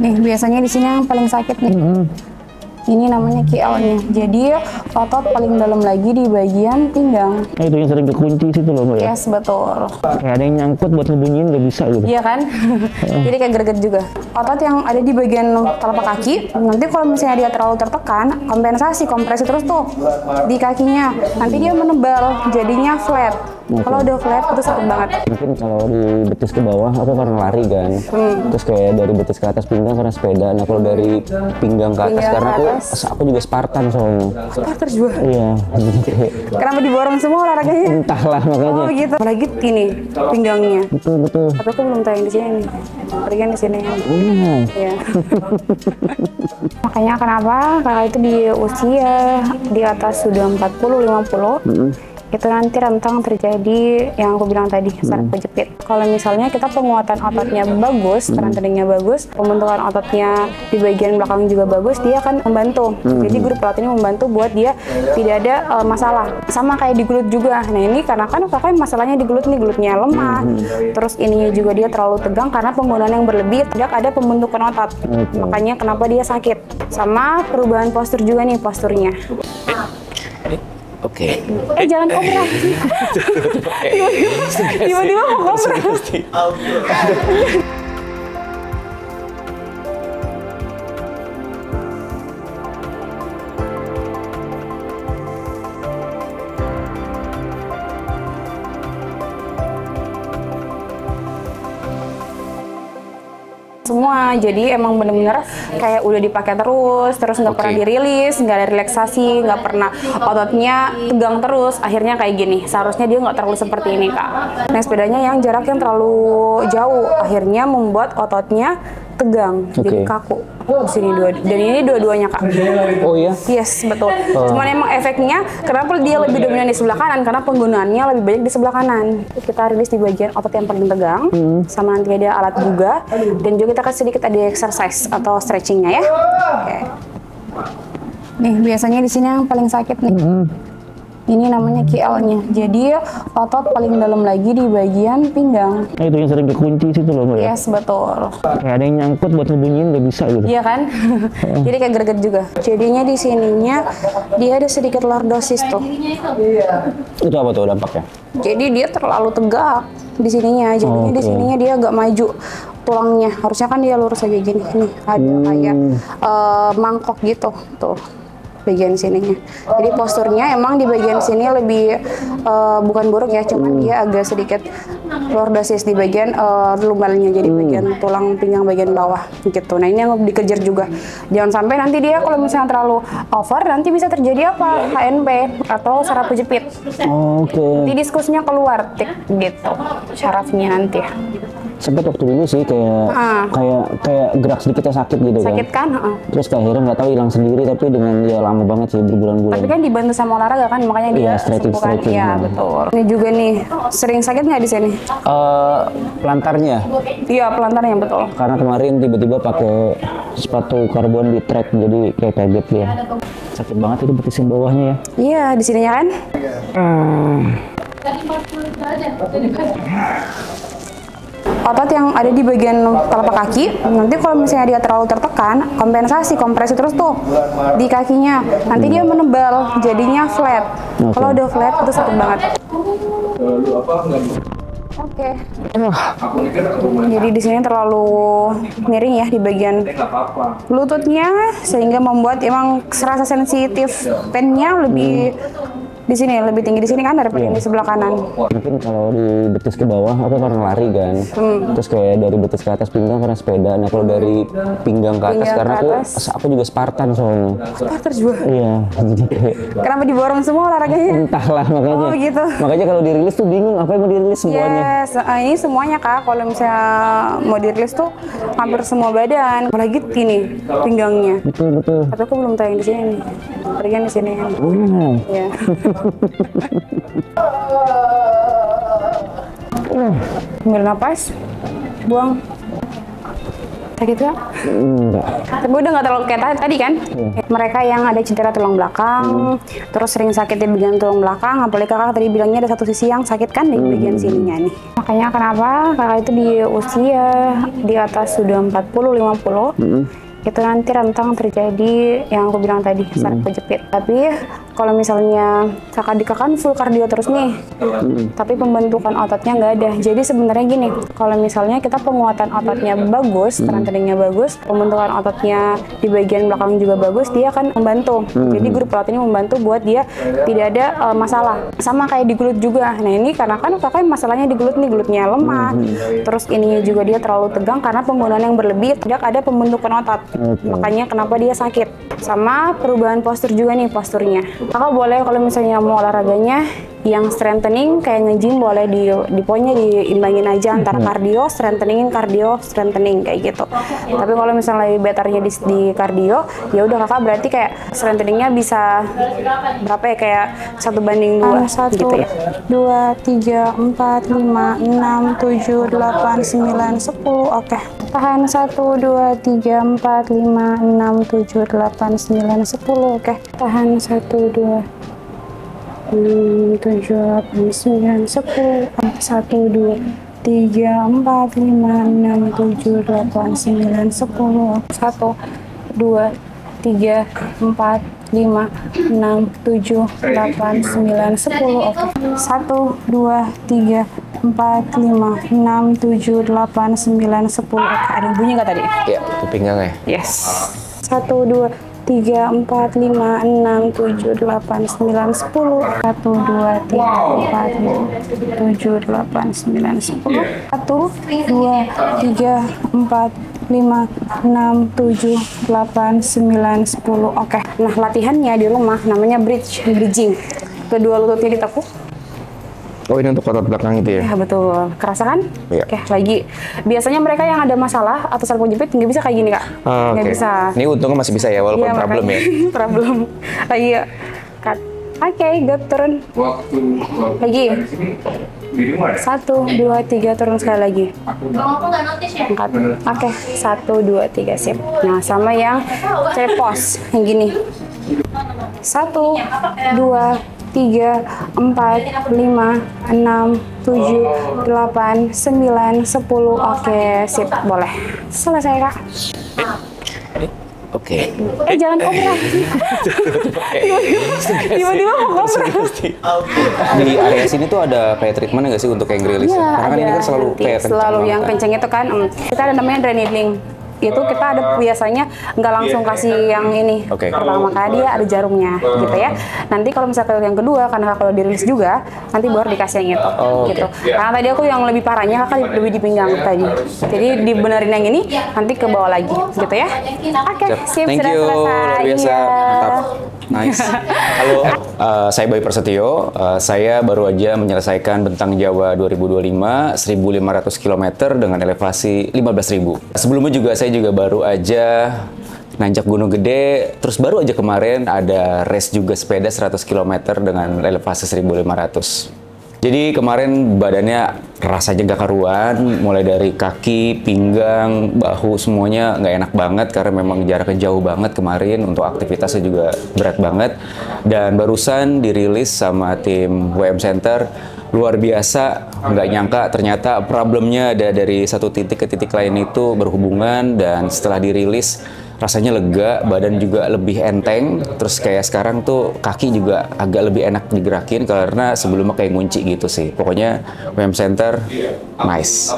Nih, biasanya di sini yang paling sakit nih. Ini namanya KL-nya. Jadi otot paling dalam lagi di bagian pinggang. Nah, itu yang sering kekunci situ loh, Mbak ya. Yes, betul. Kayak ada yang nyangkut buat ngebunyiin nggak bisa gitu. Iya kan? Jadi kayak greget juga. Otot yang ada di bagian telapak kaki, nanti kalau misalnya dia terlalu tertekan, kompresi terus tuh di kakinya. Nanti dia menebal, jadinya flat. Kalau udah flat itu sakit banget. Mungkin kalau di betis ke bawah aku karena lari kan. Terus kayak dari betis ke atas pinggang karena sepeda. Nah kalau dari pinggang ke atas Pinggang karena ke atas. aku juga Spartan soalnya. Spartan juga. Iya. Kenapa diborong semua olahraganya? Entahlah makanya. Oh gitu. Apalagi ini pinggangnya. Betul. Tapi aku belum tayang di sini nih. Berikan di sini. Iya. Makanya kenapa kakak itu di usia di atas sudah 40-50 itu nanti rentang terjadi yang aku bilang tadi, saraf kejepit. Kalau misalnya kita penguatan ototnya bagus, strengtheningnya bagus, pembentukan ototnya di bagian belakang juga bagus, dia akan membantu. Jadi guru pelatih ini membantu buat dia tidak ada masalah. Sama kayak di gelut juga. Nah ini karena kan kakak masalahnya di gelut nih, gelutnya lemah, terus ininya juga dia terlalu tegang karena penggunaan yang berlebih, tidak ada pembentukan otot. Makanya kenapa dia sakit. Sama perubahan postur juga nih, posturnya. Oke. Jangan kobra. Tiba-tiba mau kobra. Semua, jadi emang bener-bener kayak udah dipakai terus nggak pernah dirilis, nggak ada relaksasi, nggak pernah ototnya tegang terus, akhirnya kayak gini. Seharusnya dia nggak terlalu seperti ini kak. Nah sepedanya yang jarak yang terlalu jauh, akhirnya membuat ototnya tegang, jadi kaku. Di sini dan ini dua-duanya kak. Oh iya? Yes, betul. Cuman emang efeknya, kenapa dia lebih dominan di sebelah kanan? Karena penggunaannya lebih banyak di sebelah kanan. Kita rilis di bagian otot yang paling tegang, sama nanti ada alat juga, dan juga kita kasih sedikit ada exercise atau stretchingnya ya. Oke. Nih, biasanya di sini yang paling sakit nih. Ini namanya KL-nya. Jadi otot paling dalam lagi di bagian pinggang. Nah, itu yang sering kekunci situ loh, Mbak ya. Yes, betul. Kayak ada yang nyangkut buat ngebunyiin nggak bisa gitu. Iya kan? Jadi kayak greget juga. Jadinya di sininya dia ada sedikit lordosis tuh. Itu apa tuh dampaknya? Jadi dia terlalu tegak di sininya. Jadinya di sininya dia agak maju tulangnya. Harusnya kan dia lurus aja gini. Nih ada kayak mangkok gitu tuh bagian sininya. Jadi posturnya emang di bagian sini lebih bukan buruk ya, cuman dia agak sedikit lordosis di bagian lumbalnya, jadi bagian tulang pinggang bagian bawah gitu. Nah ini yang dikejar juga. Jangan sampai nanti dia kalau misalnya terlalu over, nanti bisa terjadi apa? HNP atau saraf kejepit. Nanti diskusnya keluar tik gitu syarafnya nanti. Sempet waktu dulu sih kayak gerak sedikitnya sakit gitu kan. Sakit kan? Terus kayak akhirnya nggak tahu hilang sendiri, tapi dengan ya lama banget sih, berbulan-bulan. Tapi kan dibantu sama olahraga kan, makanya dia sembuhkan. Iya betul. Ini juga nih sering sakit nggak di sini? Pelantarnya. Iya pelantarnya betul. Karena kemarin tiba-tiba pakai sepatu karbon di track, jadi kayak kaget ya. Sakit banget itu betisin bawahnya ya. Iya di sininya kan. Otot yang ada di bagian telapak kaki, nanti kalau misalnya dia terlalu tertekan, kompresi terus tuh di kakinya. Nanti dia menebal, jadinya flat. Kalau udah flat itu sakit banget. Oke. Jadi di sini terlalu miring ya di bagian lututnya, sehingga membuat emang serasa sensitif pain-nya lebih di sini, lebih tinggi di sini kan daripada yang di sebelah kanan. Mungkin kalau di betis ke bawah aku karena lari kan. Terus kayak dari betis ke atas pinggang karena sepeda. Nah kalau dari pinggang ke atas karena aku juga Spartan soalnya. Spartan juga. Iya. Jadi kayak kenapa diborong semua olahraganya? entahlah makanya. Oh gitu. Makanya kalau dirilis tuh bingung apa yang mau dirilis semuanya. Yes, ini semuanya kak. Kalau misalnya mau dirilis tuh hampir semua badan. Apalagi ini pinggangnya. Betul. Tapi aku belum tayang di sini nih. Berikan di sini. Iya. Ambil napas, buang. Sakit gak? Enggak. Tapi udah nggak terlalu kayak tadi kan? Mereka yang ada cedera tulang belakang, terus sering sakit di bagian tulang belakang, apalagi kakak tadi bilangnya ada satu sisi yang sakit kan di bagian sininya nih. Makanya kenapa kakak itu di usia di atas sudah 40-50, itu nanti rentang terjadi yang aku bilang tadi, saraf kejepit. Tapi kalau misalnya kakak kan full kardio terus nih, tapi pembentukan ototnya nggak ada. Jadi sebenarnya gini, kalau misalnya kita penguatan ototnya bagus, strengtheningnya bagus, pembentukan ototnya di bagian belakang juga bagus, dia akan membantu. Jadi grup perawat ini membantu buat dia tidak ada masalah. Sama kayak di gelut juga. Nah ini karena kan kakak masalahnya di gelut nih, gelutnya lemah, terus ininya juga dia terlalu tegang karena penggunaan yang berlebih, tidak ada pembentukan otot. Makanya kenapa dia sakit. Sama perubahan postur juga nih, posturnya. Kakak boleh kalau misalnya mau olahraganya yang strengthening kayak nge-gym boleh di pokoknya diimbangin aja antara cardio strengthening kayak gitu. Tapi kalau misalnya lebih betternya di cardio, ya udah kakak berarti kayak strengtheningnya bisa berapa ya, kayak 1:2 gitu ya. 2, 3, 4, 5, 6, 7, 8, 9, 10. Oke. Tahan 1, 2, 3, 4, 5, 6, 7, 8, 9, 10. Oke. Tahan 1, 2, 6, 7, 8, 9, 10. 1, 2, 3, 4, 5, 6, 7, 8, 9, 10. 1, 2, 3, 4, 5, 6, 7, 8, 9, 10. Oke. 1, 2, 3, 4, 5, 6, 7, 8, 9, 10. Oke, ada bunyi nggak tadi? Ya, itu pinggang ya. Yes. 1, 2, 3, 4, 5, 6, 7, 8, 9, 10. 1, 2, 3, 4, 5, 7, 8, 9, 10. 1, 2, 3, 4, 5, 6, 7, 8, 9, 10. Oke. Nah, latihannya di rumah namanya bridging. Kedua lututnya ditekuk. Oh, ini untuk otot belakang itu ya? Ya betul, kerasa kan? Iya. Oke, lagi. Biasanya mereka yang ada masalah atau saraf kejepit nggak bisa kayak gini kak, nggak bisa. Ini untungnya masih bisa ya, walaupun Iya, problem ya. makanya. Problem. Lagi ya, cut. Oke, good, turun. Lagi. 1, 2, 3, turun sekali lagi. Angkat. Oke, 1, 2, 3, sip. Nah, sama yang pose yang gini. 1, 2, 3, 4, 5, 6, 7, 8, 9, 10. Oke, sip, boleh. Selesai kak. Oke. Jangan kopra. Tiba-tiba mau kopra. Di area sini tuh ada kayak treatment nggak sih untuk yang rilis? Iya, Karena kan ini kan selalu nanti kayak kencang selalu banget yang kan. kenceng itu kan. Kita ada namanya dry needling. Itu kita ada biasanya nggak langsung kasih yang ini. Oke. Pertama kali dia ada jarumnya gitu ya. Nanti kalau misalnya yang kedua karena kalau dirilis juga nanti baru dikasih yang itu gitu. Karena tadi aku yang lebih parahnya kakak lebih di pinggang tadi. Jadi dibenerin yang ini nanti ke bawah lagi gitu ya. Oke, sip, Thank sudah you, selesai. luar biasa, Iya. mantap, nice. Halo, saya Bayu Prasetyo. Saya baru aja menyelesaikan Bentang Jawa 2025, 1.500 km dengan elevasi 15.000. Sebelumnya juga saya juga baru aja nanjak Gunung Gede, terus baru aja kemarin ada race juga sepeda 100 km dengan elevasi 1.500. Jadi kemarin badannya rasanya gak karuan, mulai dari kaki, pinggang, bahu semuanya nggak enak banget karena memang jaraknya jauh banget kemarin, untuk aktivitasnya juga berat banget. Dan barusan dirilis sama tim WM Center, luar biasa, nggak nyangka ternyata problemnya ada dari satu titik ke titik lain itu berhubungan, dan setelah dirilis rasanya lega, badan juga lebih enteng, terus kayak sekarang tuh kaki juga agak lebih enak digerakin karena sebelumnya kayak ngunci gitu sih. Pokoknya WM Center nice.